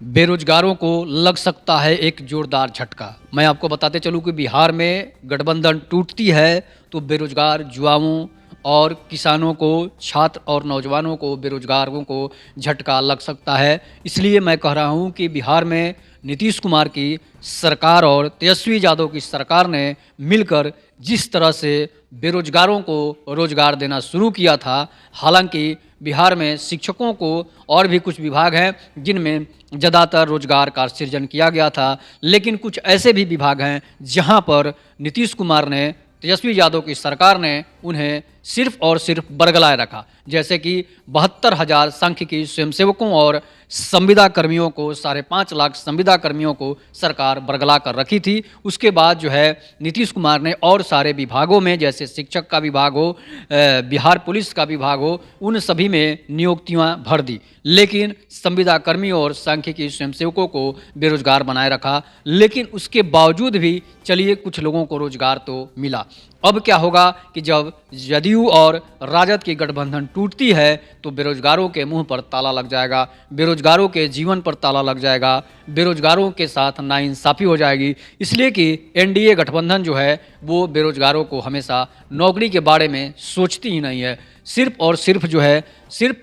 बेरोजगारों को लग सकता है एक जोरदार झटका। मैं आपको बताते चलूँ कि बिहार में गठबंधन टूटती है तो बेरोजगार युवाओं और किसानों को, छात्र और नौजवानों को, बेरोजगारों को झटका लग सकता है। इसलिए मैं कह रहा हूँ कि बिहार में नीतीश कुमार की सरकार और तेजस्वी यादव की सरकार ने मिलकर जिस तरह से बेरोजगारों को रोजगार देना शुरू किया था, हालांकि बिहार में शिक्षकों को और भी कुछ विभाग हैं जिनमें ज़्यादातर रोजगार का सृजन किया गया था, लेकिन कुछ ऐसे भी विभाग हैं जहां पर नीतीश कुमार ने, तेजस्वी यादव की सरकार ने उन्हें सिर्फ और सिर्फ बरगलाए रखा। जैसे कि 72,000 सांख्यिकी स्वयंसेवकों और संविदा कर्मियों को, 5.5 लाख संविदा कर्मियों को सरकार बरगला कर रखी थी। उसके बाद जो है नीतीश कुमार ने और सारे विभागों में, जैसे शिक्षक का विभाग हो, बिहार पुलिस का विभाग हो, उन सभी में नियुक्तियां भर दी, लेकिन संविदा कर्मियों और सांख्यिकी स्वयंसेवकों को बेरोजगार बनाए रखा। लेकिन उसके बावजूद भी चलिए कुछ लोगों को रोजगार तो मिला। अब क्या होगा कि जब जदयू और राजद की गठबंधन टूटती है तो बेरोजगारों के मुंह पर ताला लग जाएगा, बेरोजगारों के जीवन पर ताला लग जाएगा, बेरोजगारों के साथ नाइंसाफ़ी हो जाएगी। इसलिए कि एनडीए गठबंधन जो है वो बेरोजगारों को हमेशा नौकरी के बारे में सोचती ही नहीं है। सिर्फ और सिर्फ जो है सिर्फ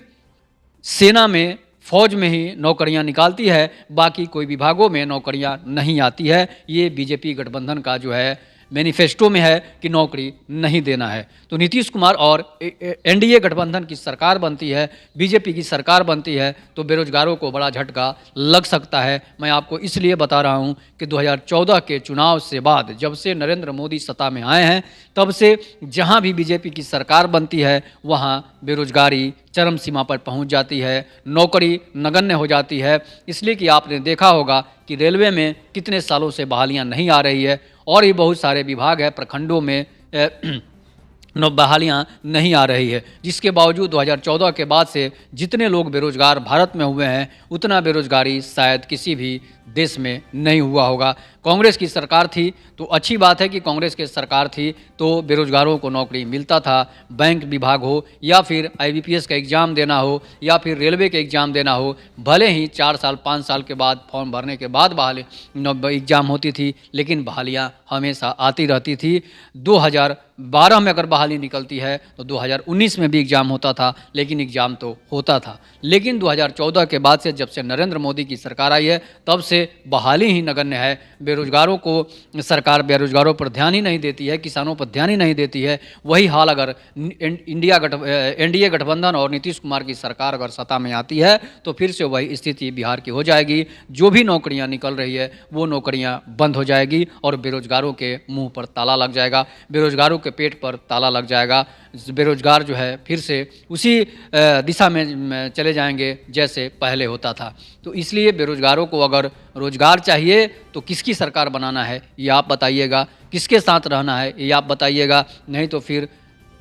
सेना में, फौज में ही नौकरियां निकालती है, बाकी कोई विभागों में नौकरियां नहीं आती है। ये बीजेपी गठबंधन का जो है मैनिफेस्टो में है कि नौकरी नहीं देना है। तो नीतीश कुमार और एनडीए गठबंधन की सरकार बनती है, बीजेपी की सरकार बनती है तो बेरोजगारों को बड़ा झटका लग सकता है। मैं आपको इसलिए बता रहा हूं कि 2014 के चुनाव से बाद, जब से नरेंद्र मोदी सत्ता में आए हैं, तब से जहां भी बीजेपी की सरकार बनती है वहां बेरोजगारी चरम सीमा पर पहुंच जाती है, नौकरी नगण्य हो जाती है। इसलिए कि आपने देखा होगा कि रेलवे में कितने सालों से बहालियां नहीं आ रही है, और भी बहुत सारे विभाग हैं, प्रखंडों में बहालियां नहीं आ रही है, जिसके बावजूद 2014 के बाद से जितने लोग बेरोजगार भारत में हुए हैं उतना बेरोजगारी शायद किसी भी देश में नहीं हुआ होगा। कांग्रेस की सरकार थी तो अच्छी बात है कि कांग्रेस की सरकार थी तो बेरोजगारों को नौकरी मिलता था। बैंक विभाग हो या फिर आईबीपीएस का एग्ज़ाम देना हो या फिर रेलवे के एग्ज़ाम देना हो, भले ही 4 साल 5 साल के बाद फॉर्म भरने के बाद बहाली एग्ज़ाम होती थी, लेकिन बहालियाँ हमेशा आती रहती थी। 2012 में अगर बहाली निकलती है तो 2019 में भी एग्ज़ाम होता था, लेकिन एग्ज़ाम तो होता था। लेकिन 2014 के बाद से, जब से नरेंद्र मोदी की सरकार आई है, तब से बहाली ही नगण्य है। बेरोजगारों को, सरकार बेरोजगारों पर ध्यान ही नहीं देती है, किसानों पर ध्यान ही नहीं देती है। वही हाल अगर एनडीए गठबंधन और नीतीश कुमार की सरकार अगर सत्ता में आती है तो फिर से वही स्थिति बिहार की हो जाएगी। जो भी नौकरियां निकल रही है वो नौकरियां बंद हो जाएगी और बेरोजगारों के मुंह पर ताला लग जाएगा, बेरोजगारों के पेट पर ताला लग जाएगा। बेरोजगार जो है फिर से उसी दिशा में चले जाएंगे जैसे पहले होता था। तो इसलिए बेरोजगारों को अगर रोजगार चाहिए तो किसकी सरकार बनाना है ये आप बताइएगा, किसके साथ रहना है ये आप बताइएगा। नहीं तो फिर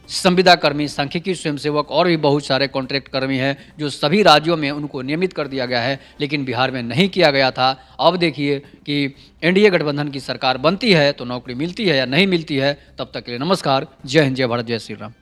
संविदा कर्मी, सांख्यिकी स्वयंसेवक और भी बहुत सारे कॉन्ट्रैक्ट कर्मी हैं जो सभी राज्यों में उनको नियमित कर दिया गया है, लेकिन बिहार में नहीं किया गया था। अब देखिए कि एनडीए गठबंधन की सरकार बनती है तो नौकरी मिलती है या नहीं मिलती है। तब तक के लिए नमस्कार। जय हिंद, जय भारत, जय श्री राम।